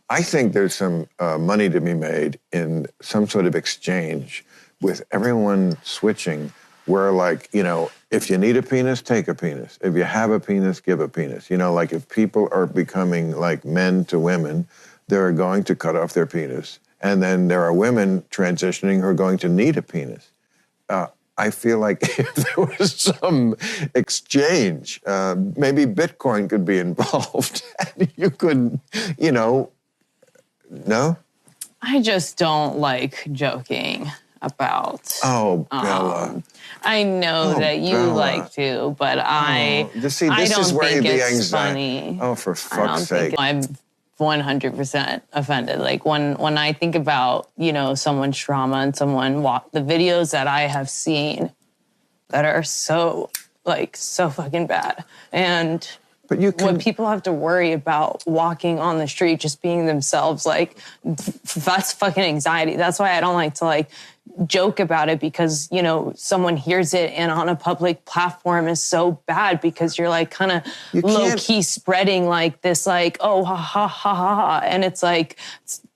I think there's some money to be made in some sort of exchange with everyone switching where, like, you know, if you need a penis, take a penis. If you have a penis, give a penis. You know, like if people are becoming like men to women, they're going to cut off their penis. And then there are women transitioning who are going to need a penis. I feel like if there was some exchange, maybe Bitcoin could be involved. And you could, you know, no? I just don't like joking about. Oh, Bella. I know that you Bella. like to, but I this don't is where think the it's anxiety. funny. Oh, for fuck's sake. I'm 100% offended. Like when I think about, you know, someone's trauma and the videos that I have seen that are so fucking bad. And when people have to worry about walking on the street, just being themselves, like that's fucking anxiety. That's why I don't like to like joke about it, because, you know, someone hears it and on a public platform is so bad because you're like kind of low key spreading like this, like, oh, ha, ha, ha, ha, ha. And it's like,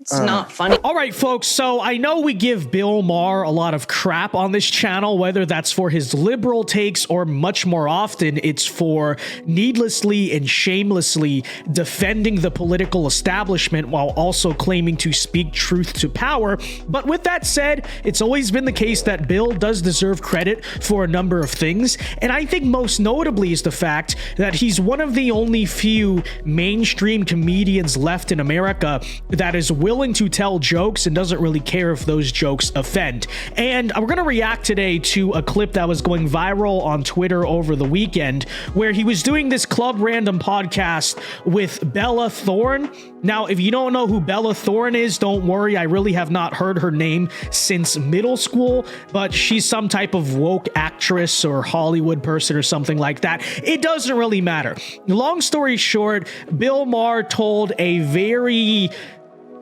it's not funny. All right, folks. So I know we give Bill Maher a lot of crap on this channel, whether that's for his liberal takes or much more often it's for needlessly and shamelessly defending the political establishment while also claiming to speak truth to power. But with that said, it's always been the case that Bill does deserve credit for a number of things. And I think most notably is the fact that he's one of the only few mainstream comedians left in America that is willing to tell jokes and doesn't really care if those jokes offend. And we're going to react today to a clip that was going viral on Twitter over the weekend where he was doing this Club Random podcast with Bella Thorne. Now, if you don't know who Bella Thorne is, don't worry. I really have not heard her name since middle school, but she's some type of woke actress or Hollywood person or something like that. It doesn't really matter. Long story short, Bill Maher told a very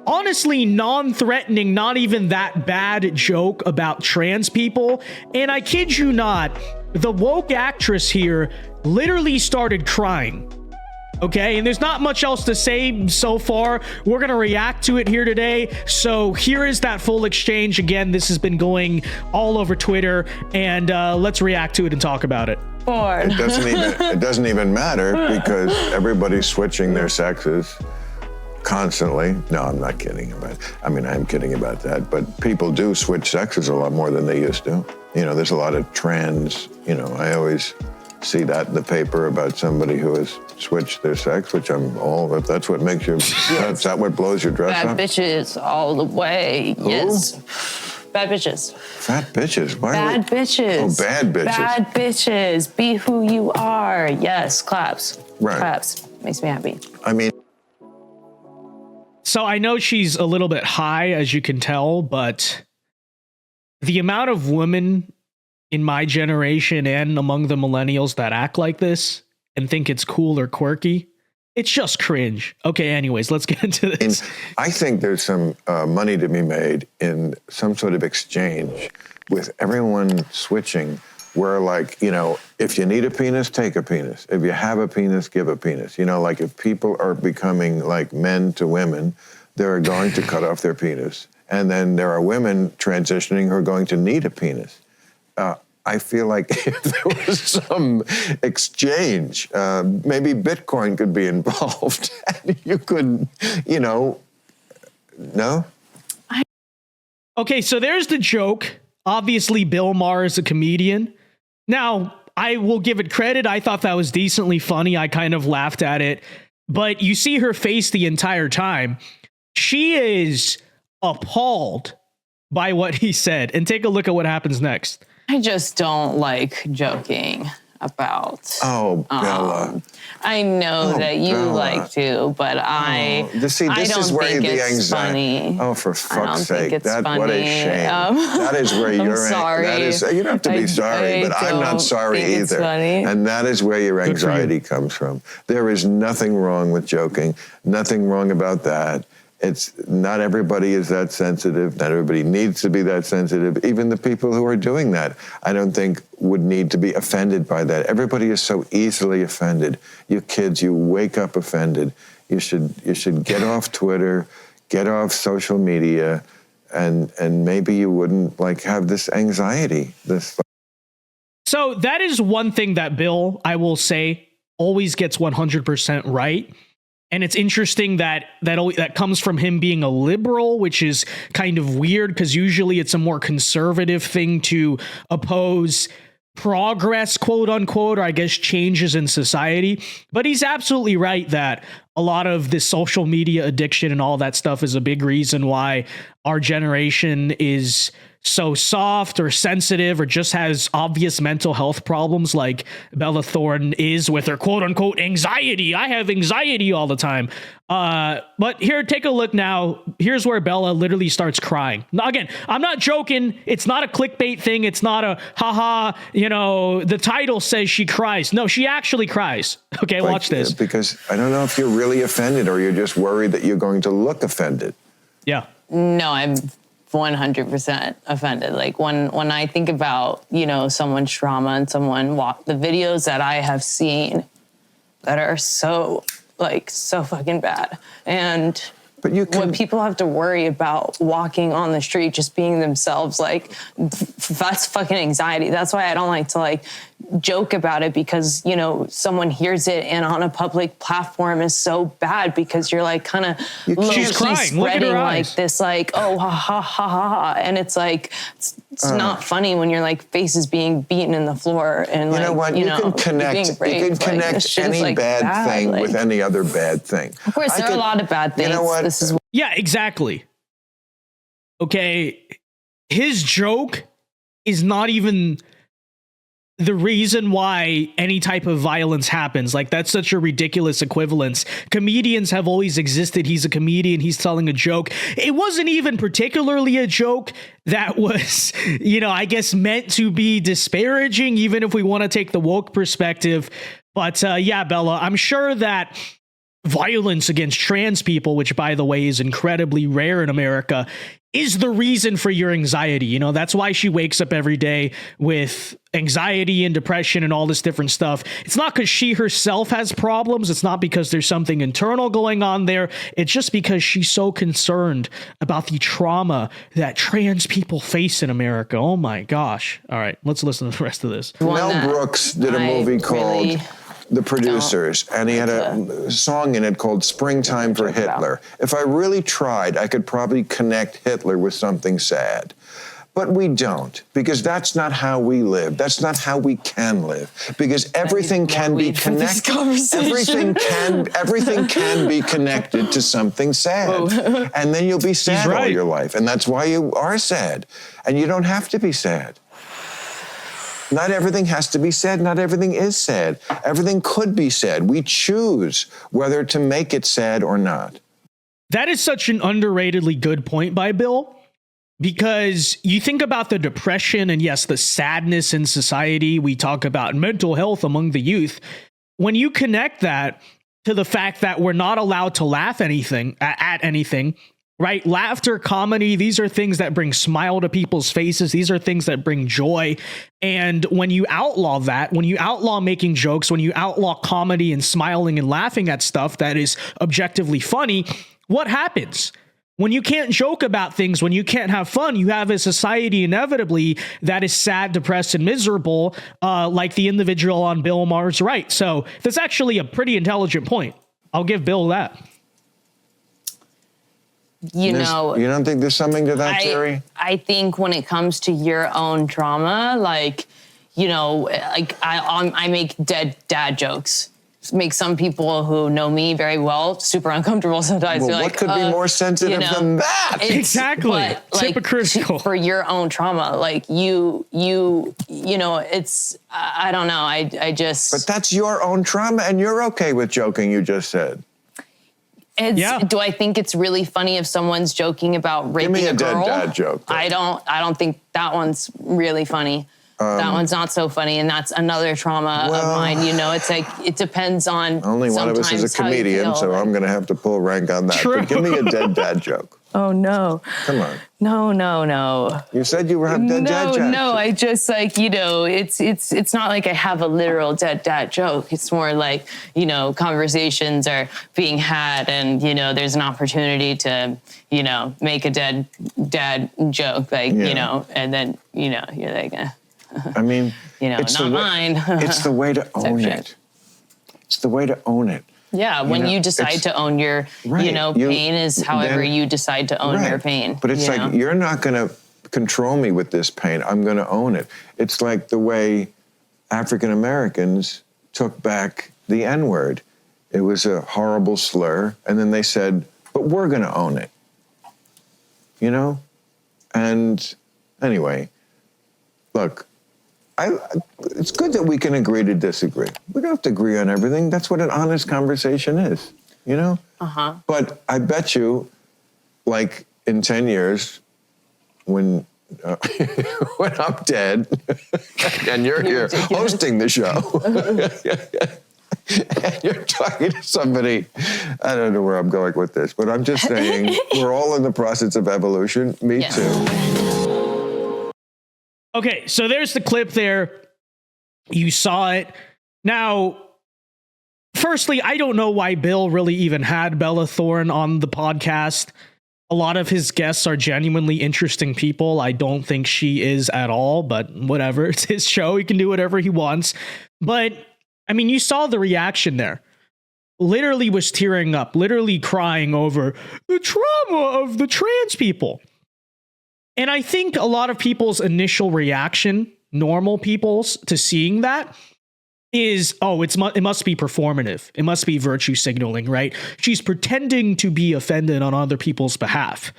honestly non-threatening, not even that bad joke about trans people. And I kid you not, the woke actress here literally started crying. Okay, and there's not much else to say so far. We're going to react to it here today. So here is that full exchange. Again, this has been going all over Twitter, and let's react to it and talk about it. It doesn't even matter because everybody's switching their sexes constantly. No, I'm not kidding about it. I mean, I'm kidding about that, but people do switch sexes a lot more than they used to. You know, there's a lot of trans, you know, I always see that in the paper about somebody who has switched their sex, which I'm all, if that's what makes you, that's that what blows your dress up? Bad bitches all the way. Who? Yes. Bad bitches. Fat bitches. Why bad bitches. Oh, bad bitches. Bad bitches. Be who you are. Yes. Claps. Right. Claps. Makes me happy. I mean. So I know she's a little bit high, as you can tell, but the amount of women in my generation and among the millennials that act like this and think it's cool or quirky, it's just cringe. Okay, anyways, let's get into this. I think there's some money to be made in some sort of exchange with everyone switching where, like, you know, if you need a penis, take a penis. If you have a penis, give a penis. You know, like if people are becoming like men to women, they're going to cut off their penis. And then there are women transitioning who are going to need a penis. I feel like if there was some exchange, maybe Bitcoin could be involved. And you could, you know, no? Okay, so there's the joke. Obviously, Bill Maher is a comedian. Now, I will give it credit. I thought that was decently funny. I kind of laughed at it. But you see her face the entire time. She is appalled by what he said. And take a look at what happens next. I just don't like joking about. Oh, Bella. I know that you like to, but I this don't is where think the it's anxiety. funny. Oh, for fuck's sake! It's What funny. a shame. That is where you're. Sorry. That is, you don't have to be sorry, but I'm not sorry either. And that is where your anxiety comes from. There is nothing wrong with joking. Nothing wrong about that. It's not everybody is that sensitive. Not everybody needs to be that sensitive. Even the people who are doing that, I don't think would need to be offended by that. Everybody is so easily offended. You kids, you wake up offended. You should get off Twitter, get off social media, and maybe you wouldn't like have this anxiety. So that is one thing that Bill, I will say, always gets 100% right. And it's interesting that comes from him being a liberal, which is kind of weird because usually it's a more conservative thing to oppose progress, quote unquote, or I guess changes in society. But he's absolutely right that a lot of this social media addiction and all that stuff is a big reason why our generation is so soft or sensitive or just has obvious mental health problems like Bella Thorne is with her quote unquote anxiety. I have anxiety all the time. But here, take a look now. Here's where Bella literally starts crying. Now, again, I'm not joking. It's not a clickbait thing. It's not a haha, the title says she cries. No, she actually cries. Okay, watch this. Because I don't know if you're really offended or you're just worried that you're going to look offended. Yeah. No, I'm 100% offended. Like when I think about, someone's trauma and the videos that I have seen that are so fucking bad. And what people have to worry about walking on the street, just being themselves, that's fucking anxiety. That's why I don't like to joke about it because, someone hears it and on a public platform is so bad because you're kind of she's crying. Spreading this oh ha ha ha ha ha. And it's it's not funny when your face is being beaten in the floor and you know what? You can connect any bad thing with any other bad thing. Of course, there are a lot of bad things. You know what? Yeah, exactly. Okay, his joke is not even the reason why any type of violence happens. That's such a ridiculous equivalence. Comedians have always existed. He's a comedian. He's telling a joke. It wasn't even particularly a joke that was, I guess meant to be disparaging, even if we want to take the woke perspective. But yeah, Bella, I'm sure that violence against trans people, which by the way is incredibly rare in America, is the reason for your anxiety. That's why she wakes up every day with anxiety and depression and all this different stuff. It's not because she herself has problems. It's not because there's something internal going on there. It's just because she's so concerned about the trauma that trans people face in America. Oh my gosh. All right, let's listen to the rest of this. Mel Brooks did a movie called The Producers, and he had a song in it called Springtime for Hitler. If I really tried, I could probably connect Hitler with something sad. But we don't, because that's not how we live. That's not how we can live, because everything can be connected. Everything can be connected to something sad. Whoa. And then you'll be sad all your life. And that's why you are sad. And you don't have to be sad. Not everything has to be said. Not everything is sad. Everything could be said. We choose whether to make it sad or not. That is such an underratedly good point by Bill, because you think about the depression and yes, the sadness in society. We talk about mental health among the youth. When you connect that to the fact that we're not allowed to laugh at anything, right? Laughter, comedy, these are things that bring smile to people's faces. These are things that bring joy. And when you outlaw that, when you outlaw making jokes, when you outlaw comedy and smiling and laughing at stuff that is objectively funny, what happens? When you can't joke about things, when you can't have fun, you have a society inevitably that is sad, depressed, and miserable, like the individual on Bill Maher's right. So that's actually a pretty intelligent point. I'll give Bill that. You don't think there's something to that, Terry? I think when it comes to your own trauma, I make dead dad jokes. Make some people who know me very well super uncomfortable sometimes. Well, what could be more sensitive than that? Exactly. It's hypocritical. For your own trauma, it's, I don't know. I just. But that's your own trauma, and you're okay with joking, you just said. Do I think it's really funny if someone's joking about raping a girl? Give me a dead dad joke. I don't think that one's really funny. That one's not so funny, and that's another trauma of mine. You know, it's like it depends on. Only one of us is a comedian, so I'm going to have to pull rank on that. True. But give me a dead dad joke. Oh no! Come on. No. You said you were having dead dad jokes. No. I just like, you know, it's not like I have a literal dead dad joke. It's more like, you know, conversations are being had, and you know, there's an opportunity to, you know, make a dead dad joke, like you know, and then you know, you're like. I mean, you know, not mine. It's the way to own it. It's the way to own it. Yeah, when you decide to own your, you know, pain is however you decide to own your pain. But it's like, you're not going to control me with this pain. I'm going to own it. It's like the way African Americans took back the N-word. It was a horrible slur. And then they said, but we're going to own it. You know? And anyway, look, it's good that we can agree to disagree. We don't have to agree on everything. That's what an honest conversation is, you know? But I bet you, like, in 10 years, when I'm dead, and you're here hosting the show, and you're talking to somebody, I don't know where I'm going with this, but I'm just saying, we're all in the process of evolution. Me too. Okay, so there's the clip there. You saw it. Now, firstly, I don't know why Bill really even had Bella Thorne on the podcast. A lot of his guests are genuinely interesting people. I don't think she is at all, but whatever. It's his show. He can do whatever he wants. But, I mean, you saw the reaction there. Literally was tearing up, literally crying over the trauma of the trans people. And I think a lot of people's initial reaction, normal people's, to seeing that is, oh, it must be performative. It must be virtue signaling, right? She's pretending to be offended on other people's behalf.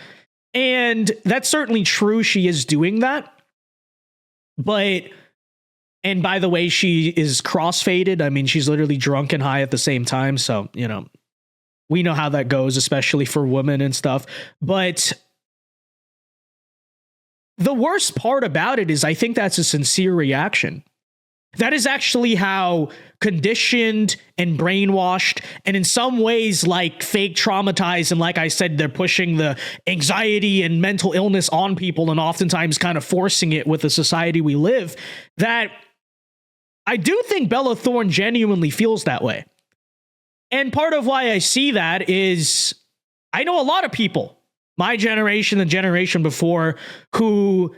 And that's certainly true. She is doing that. But, and by the way, she is crossfaded. I mean, she's literally drunk and high at the same time. So, you know, we know how that goes, especially for women and stuff. But the worst part about it is I think that's a sincere reaction. That is actually how conditioned and brainwashed and in some ways like fake traumatized. And like I said, they're pushing the anxiety and mental illness on people and oftentimes kind of forcing it with the society we live, that I do think Bella Thorne genuinely feels that way. And part of why I see that is I know a lot of people, my generation, the generation before, who,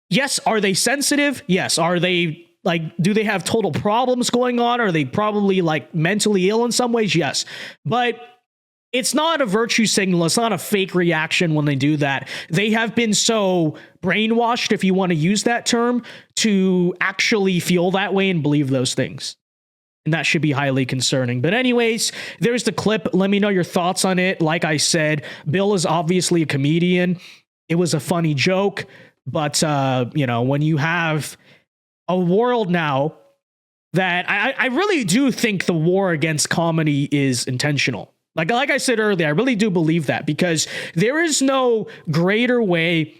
yes, are they sensitive? Yes. Are they like, do they have total problems going on? Are they probably like mentally ill in some ways? Yes. But it's not a virtue signal. It's not a fake reaction when they do that. They have been so brainwashed, if you want to use that term, to actually feel that way and believe those things. And that should be highly concerning. But anyways, there's the clip. Let me know your thoughts on it. Like I said, Bill is obviously a comedian. It was a funny joke. But, you know, when you have a world now that I really do think the war against comedy is intentional. Like I said earlier, I really do believe that, because there is no greater way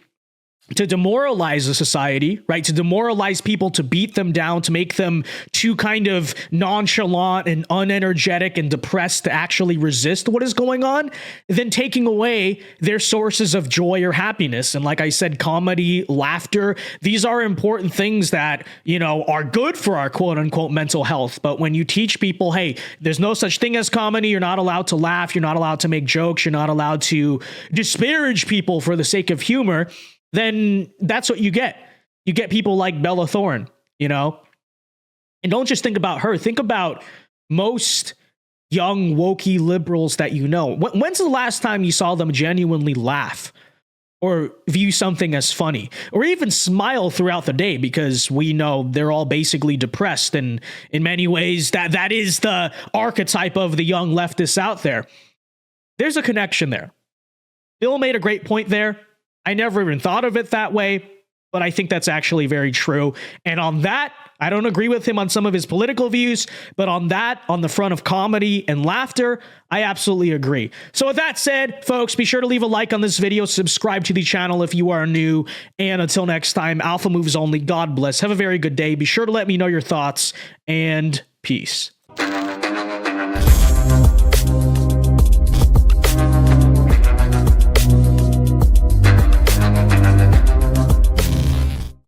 to demoralize a society, right? To demoralize people, to beat them down, to make them too kind of nonchalant and unenergetic and depressed to actually resist what is going on, than taking away their sources of joy or happiness. And like I said, comedy, laughter, these are important things that, you know, are good for our quote unquote mental health. But when you teach people, hey, there's no such thing as comedy, you're not allowed to laugh, you're not allowed to make jokes, you're not allowed to disparage people for the sake of humor, then that's what you get. You get people like Bella Thorne, you know? And don't just think about her. Think about most young, wokey liberals that you know. When's the last time you saw them genuinely laugh or view something as funny or even smile throughout the day? Because we know they're all basically depressed. And in many ways, that is the archetype of the young leftists out there. There's a connection there. Bill made a great point there. I never even thought of it that way. but I think that's actually very true. And on that, I don't agree with him on some of his political views, but on that, on the front of comedy and laughter, I absolutely agree. So with that said, folks, be sure to leave a like on this video, subscribe to the channel if you are new, and until next time, Alpha Moves Only, God bless. Have a very good day. Be sure to let me know your thoughts, and peace.